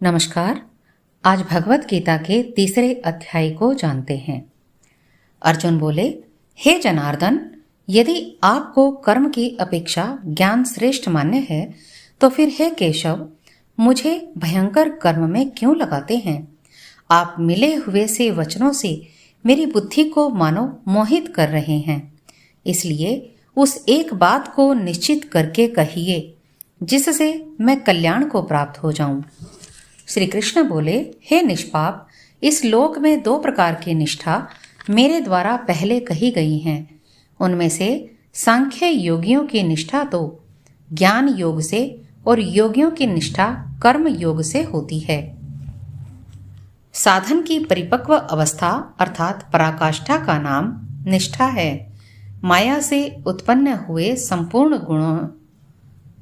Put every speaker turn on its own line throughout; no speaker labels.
नमस्कार। आज भगवत गीता के तीसरे अध्याय को जानते हैं। अर्जुन बोले, हे जनार्दन, यदि आपको कर्म की अपेक्षा ज्ञान श्रेष्ठ मान्य है तो फिर हे केशव, मुझे भयंकर कर्म में क्यों लगाते हैं? आप मिले हुए से वचनों से मेरी बुद्धि को मानो मोहित कर रहे हैं। इसलिए उस एक बात को निश्चित करके कहिए जिससे मैं कल्याण को प्राप्त हो जाऊं। श्री कृष्ण बोले, हे निष्पाप, इस लोक में दो प्रकार की निष्ठा मेरे द्वारा पहले कही गई हैं। उनमें से सांख्य योगियों की निष्ठा तो ज्ञान योग से और योगियों की निष्ठा कर्म योग से होती है। साधन की परिपक्व अवस्था अर्थात पराकाष्ठा का नाम निष्ठा है। माया से उत्पन्न हुए संपूर्ण गुणों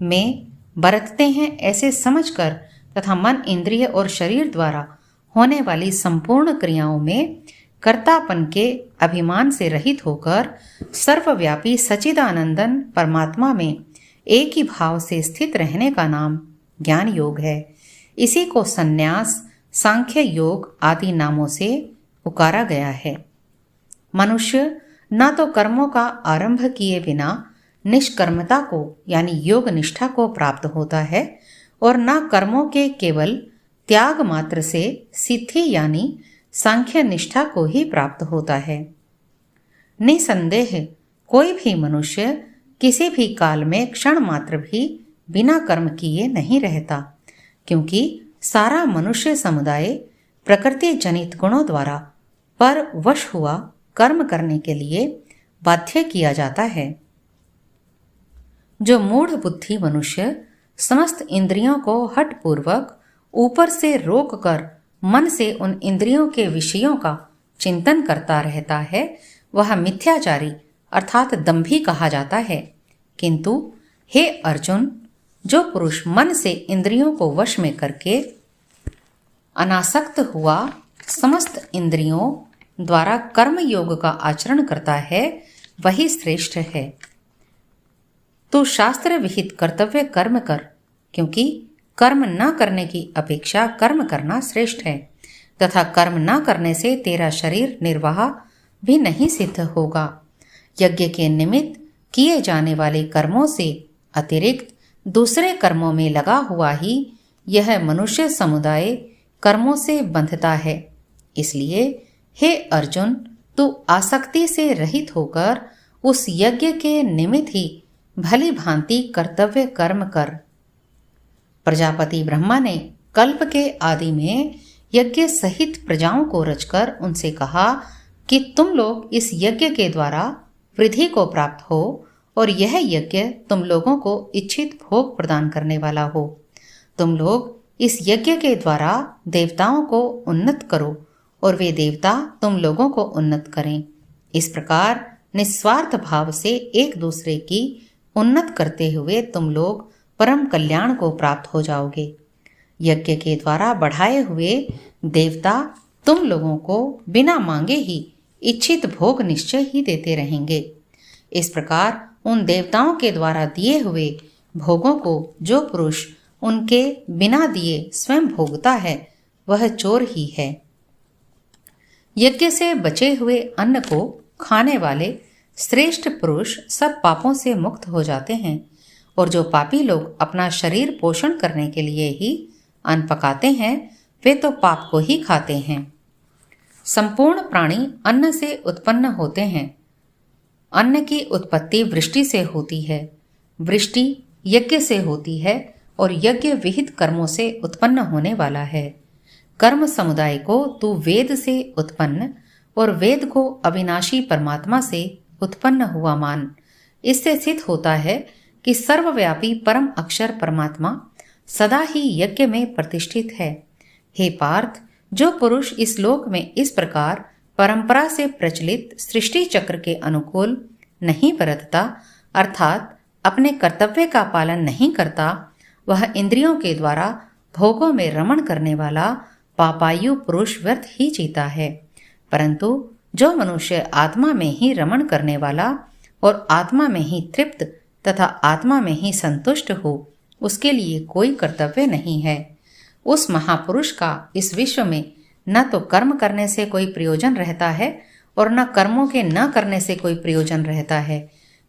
में बरतते हैं ऐसे समझकर तथा मन, इंद्रिय और शरीर द्वारा होने वाली संपूर्ण क्रियाओं में कर्तापन के अभिमान से रहित होकर सर्वव्यापी सच्चिदानंदन परमात्मा में एक ही भाव से स्थित रहने का नाम ज्ञान योग है। इसी को संन्यास, सांख्य योग आदि नामों से पुकारा गया है। मनुष्य न तो कर्मों का आरंभ किए बिना निष्कर्मता को यानी योग निष्ठा को प्राप्त होता है और न कर्मों के केवल त्याग मात्र से सिद्धि यानी सांख्य निष्ठा को ही प्राप्त होता है। निसंदेह कोई भी मनुष्य किसी भी काल में क्षण मात्र भी बिना कर्म किए नहीं रहता, क्योंकि सारा मनुष्य समुदाय प्रकृति जनित गुणों द्वारा पर वश हुआ कर्म करने के लिए बाध्य किया जाता है। जो मूढ़ बुद्धि मनुष्य समस्त इंद्रियों को हठपूर्वक ऊपर से रोककर मन से उन इंद्रियों के विषयों का चिंतन करता रहता है, वह मिथ्याचारी अर्थात दंभी कहा जाता है। किंतु हे अर्जुन, जो पुरुष मन से इंद्रियों को वश में करके अनासक्त हुआ समस्त इंद्रियों द्वारा कर्म योग का आचरण करता है, वही श्रेष्ठ है। तू शास्त्र विहित कर्तव्य कर्म कर, क्योंकि कर्म न करने की अपेक्षा कर्म करना श्रेष्ठ है तथा कर्म न करने से तेरा शरीर निर्वाह भी नहीं सिद्ध होगा। यज्ञ के निमित्त किए जाने वाले कर्मों से अतिरिक्त दूसरे कर्मों में लगा हुआ ही यह मनुष्य समुदाय कर्मों से बंधता है। इसलिए हे अर्जुन, तू आसक्ति से रहित होकर उस यज्ञ के निमित्त ही भली भांति कर्तव्य कर्म कर। प्रजापति ब्रह्मा ने कल्प के आदि में यज्ञ सहित प्रजाओं को रचकर उनसे कहा कि तुम लोग इस यज्ञ के द्वारा वृद्धि को प्राप्त हो और यह यज्ञ तुम लोगों को इच्छित भोग प्रदान करने वाला हो। तुम लोग इस यज्ञ के द्वारा देवताओं को उन्नत करो और वे देवता तुम लोगों को उन्नत करें। इस प्रकार निस्वार्थ भाव से एक दूसरे की उन्नत करते हुए तुम लोग परम कल्याण को प्राप्त हो जाओगे। यज्ञ के द्वारा बढ़ाए हुए देवता तुम लोगों को बिना मांगे ही इच्छित भोग निश्चय ही देते रहेंगे। इस प्रकार उन देवताओं के द्वारा दिए हुए भोगों को जो पुरुष उनके बिना दिए स्वयं भोगता है, वह चोर ही है। यज्ञ से बचे हुए अन्न को खाने वाले श्रेष्ठ पुरुष सब पापों से मुक्त हो जाते हैं, और जो पापी लोग अपना शरीर पोषण करने के लिए ही अन्न पकाते हैं, वे तो पाप को ही खाते हैं। संपूर्ण प्राणी अन्न से उत्पन्न होते हैं। अन्न की उत्पत्ति वृष्टि से होती है, वृष्टि यज्ञ से होती है और यज्ञ विहित कर्मों से उत्पन्न होने वाला है। कर्म समुदाय को तू वेद से उत्पन्न और वेद को अविनाशी परमात्मा से उत्पन्न हुआ मान। इससे सिद्ध होता है कि सर्वव्यापी परम अक्षर परमात्मा सदा ही यज्ञ में प्रतिष्ठित है। हे पार्थ, जो पुरुष इस लोक में इस प्रकार परंपरा से प्रचलित सृष्टि चक्र के अनुकूल नहीं बरतता अर्थात अपने कर्तव्य का पालन नहीं करता, वह इंद्रियों के द्वारा भोगों में रमण करने वाला पापायु पुरुष व्यर्थ ही जीता है। परंतु जो मनुष्य आत्मा में ही रमण करने वाला और आत्मा में ही तृप्त तथा आत्मा में ही संतुष्ट हो, उसके लिए कोई कर्तव्य नहीं है। उस महापुरुष का इस विश्व में न तो कर्म करने से कोई प्रयोजन रहता है और न कर्मों के न करने से कोई प्रयोजन रहता है,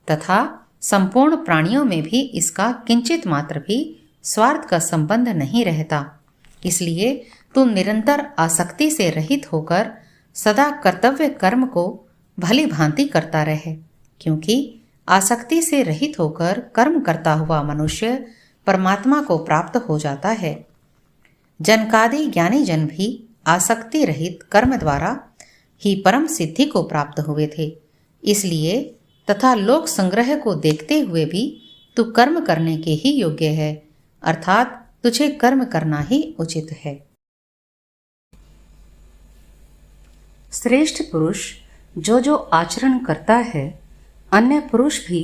तथा संपूर्ण प्राणियों में भी इसका किंचित मात्र भी स्वार्थ का संबंध नहीं रहता। इसलिए तू निरंतर आसक्ति से रहित होकर सदा कर्तव्य कर्म को भली भांति करता रहे, क्योंकि आसक्ति से रहित होकर कर्म करता हुआ मनुष्य परमात्मा को प्राप्त हो जाता है। जनकादि ज्ञानी जन भी आसक्ति रहित कर्म द्वारा ही परम सिद्धि को प्राप्त हुए थे। इसलिए तथा लोक संग्रह को देखते हुए भी तू कर्म करने के ही योग्य है, अर्थात तुझे कर्म करना ही उचित है। श्रेष्ठ पुरुष जो जो आचरण करता है, अन्य पुरुष भी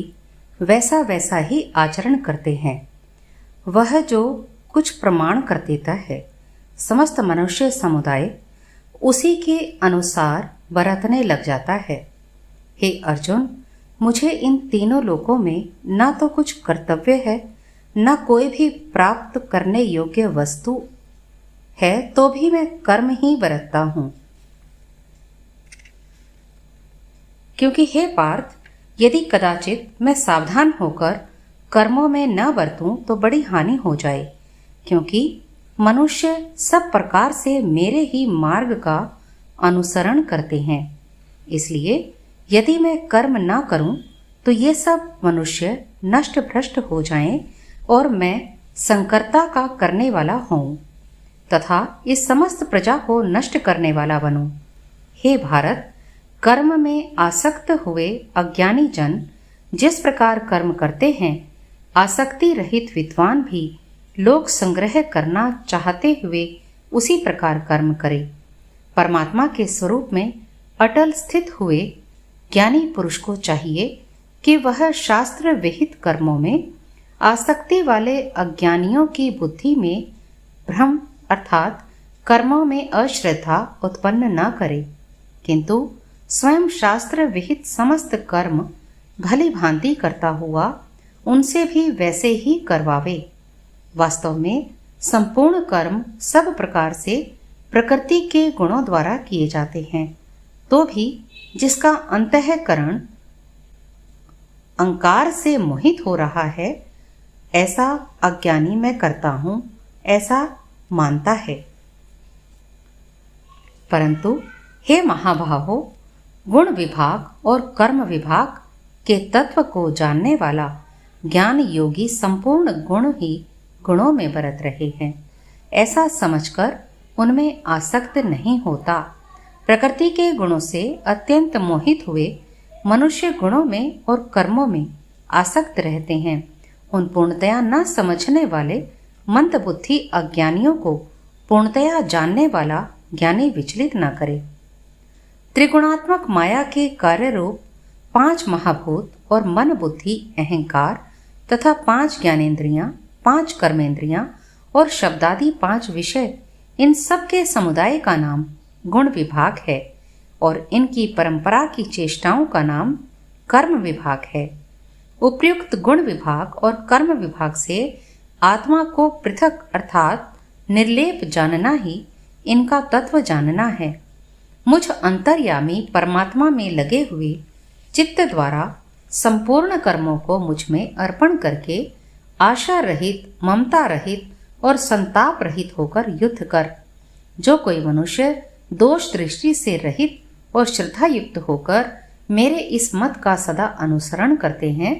वैसा वैसा ही आचरण करते हैं। वह जो कुछ प्रमाण कर देता है, समस्त मनुष्य समुदाय उसी के अनुसार बरतने लग जाता है। हे अर्जुन, मुझे इन तीनों लोकों में न तो कुछ कर्तव्य है, न कोई भी प्राप्त करने योग्य वस्तु है, तो भी मैं कर्म ही बरतता हूँ। क्योंकि हे पार्थ, यदि कदाचित मैं सावधान होकर कर्मों में न बरतूं तो बड़ी हानि हो जाए, क्योंकि मनुष्य सब प्रकार से मेरे ही मार्ग का अनुसरण करते हैं। इसलिए यदि मैं कर्म न करूं तो ये सब मनुष्य नष्ट भ्रष्ट हो जाएं और मैं संकर्ता का करने वाला हूं तथा इस समस्त प्रजा को नष्ट करने वाला बनूं। हे भारत, कर्म में आसक्त हुए अज्ञानी जन जिस प्रकार कर्म करते हैं, आसक्ति रहित विद्वान भी लोक संग्रह करना चाहते हुए उसी प्रकार कर्म करे। परमात्मा के स्वरूप में अटल स्थित हुए ज्ञानी पुरुष को चाहिए कि वह शास्त्र विहित कर्मों में आसक्ति वाले अज्ञानियों की बुद्धि में भ्रम अर्थात कर्मों में अश्रद्धा उत्पन्न न करे, किंतु स्वयं शास्त्र विहित समस्त कर्म भली भांति करता हुआ उनसे भी वैसे ही करवावे। वास्तव में संपूर्ण कर्म सब प्रकार से प्रकृति के गुणों द्वारा किए जाते हैं, तो भी जिसका अंतःकरण अहंकार से मोहित हो रहा है, ऐसा अज्ञानी मैं करता हूं, ऐसा मानता है। परंतु हे महाभावों, गुण विभाग और कर्म विभाग के तत्व को जानने वाला ज्ञान योगी संपूर्ण गुण ही गुणों में बरत रहे हैं, ऐसा समझकर उनमें आसक्त नहीं होता। प्रकृति के गुणों से अत्यंत मोहित हुए मनुष्य गुणों में और कर्मों में आसक्त रहते हैं। उन पूर्णतया न समझने वाले मंदबुद्धि अज्ञानियों को पूर्णतया जानने वाला ज्ञानी विचलित न करे। त्रिगुणात्मक माया के कार्य रूप 5 महाभूत और मन बुद्धि अहंकार तथा 5 ज्ञानेन्द्रियां, 5 कर्मेंद्रियां और शब्दादि 5 विषय, इन सब के समुदाय का नाम गुण विभाग है और इनकी परंपरा की चेष्टाओं का नाम कर्म विभाग है। उपयुक्त गुण विभाग और कर्म विभाग से आत्मा को पृथक अर्थात निर्लेप जानना ही इनका तत्व जानना है। मुझ अंतर्यामी परमात्मा में लगे हुए चित्त द्वारा संपूर्ण कर्मों को मुझ में अर्पण करके आशा रहित, ममता रहित और संताप रहित होकर युद्ध कर। जो कोई मनुष्य दोष दृष्टि से रहित और श्रद्धा युक्त होकर मेरे इस मत का सदा अनुसरण करते हैं,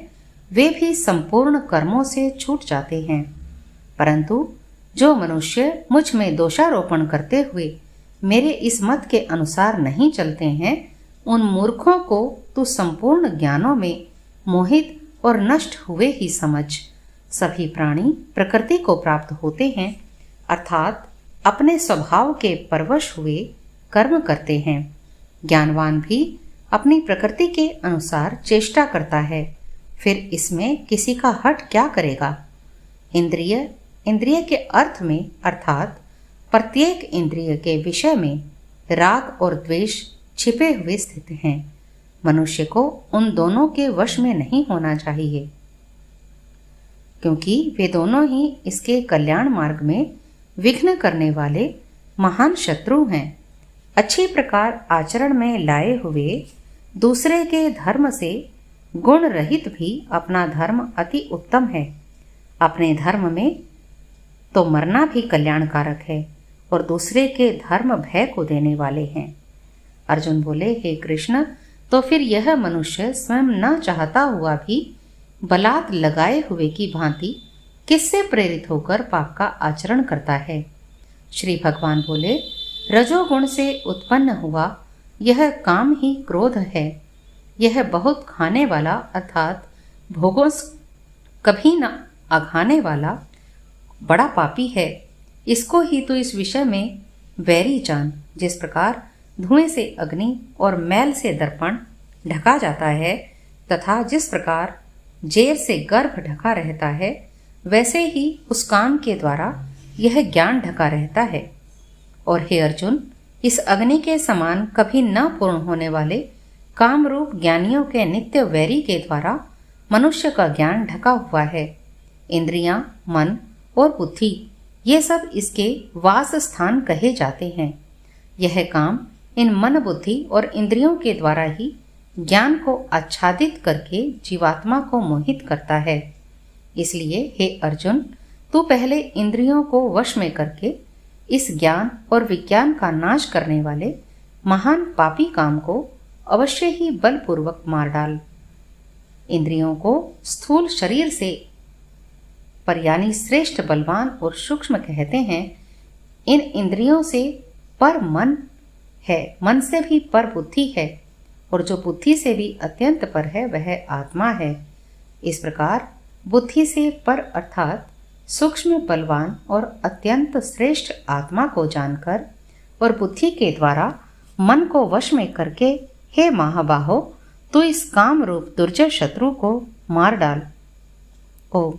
वे भी संपूर्ण कर्मों से छूट जाते हैं। परंतु जो मनुष्य मुझ में दोषारोपण करते हुए मेरे इस मत के अनुसार नहीं चलते हैं, उन मूर्खों को तू संपूर्ण ज्ञानों में मोहित और नष्ट हुए ही समझ। सभी प्राणी प्रकृति को प्राप्त होते हैं, अर्थात अपने स्वभाव के परवश हुए कर्म करते हैं। ज्ञानवान भी अपनी प्रकृति के अनुसार चेष्टा करता है, फिर इसमें किसी का हट क्या करेगा। इंद्रिय के अर्थ में अर्थात प्रत्येक इंद्रिय के विषय में राग और द्वेष छिपे हुए स्थित हैं। मनुष्य को उन दोनों के वश में नहीं होना चाहिए, क्योंकि वे दोनों ही इसके कल्याण मार्ग में विघ्न करने वाले महान शत्रु हैं। अच्छी प्रकार आचरण में लाए हुए दूसरे के धर्म से गुण रहित भी अपना धर्म अति उत्तम है। अपने धर्म में तो मरना भी कल्याणकारक है और दूसरे के धर्म भय को देने वाले हैं। अर्जुन बोले, हे कृष्ण, तो फिर यह मनुष्य स्वयं न चाहता हुआ भी बलात् लगाए हुए की भांति किससे प्रेरित होकर पाप का आचरण करता है? श्री भगवान बोले, रजोगुण से उत्पन्न हुआ यह काम ही क्रोध है। यह बहुत खाने वाला अर्थात भोगों कभी न अघाने वाला बड़ा पापी है। इसको ही तो इस विषय में वैरी जान। जिस प्रकार धुएं से अग्नि और मैल से दर्पण ढका जाता है तथा जिस प्रकार जेर से गर्भ ढका रहता है, वैसे ही उस काम के द्वारा यह ज्ञान ढका रहता है। और हे अर्जुन, इस अग्नि के समान कभी न पूर्ण होने वाले कामरूप ज्ञानियों के नित्य वैरी के द्वारा मनुष्य का ज्ञान ढका हुआ है। इंद्रियां, मन और बुद्धि ये सब इसके वास स्थान कहे जाते हैं। यह काम इन मन, बुद्धि और इंद्रियों के द्वारा ही ज्ञान को आच्छादित करके जीवात्मा को मोहित करता है। इसलिए हे अर्जुन, तू पहले इंद्रियों को वश में करके इस ज्ञान और विज्ञान का नाश करने वाले महान पापी काम को अवश्य ही बलपूर्वक मार डाल। इंद्रियों को स्थूल शरीर से पर यानी श्रेष्ठ, बलवान और सूक्ष्म कहते हैं। इन इंद्रियों से पर मन है, मन से भी पर बुद्धि है, और जो बुद्धि से भी अत्यंत पर है वह आत्मा है। इस प्रकार बुद्धि से पर अर्थात सूक्ष्म, बलवान और अत्यंत श्रेष्ठ आत्मा को जानकर और बुद्धि के द्वारा मन को वश में करके, हे महाबाहो, तू इस काम रूप दुर्जय शत्रु को मार डाल। ओम।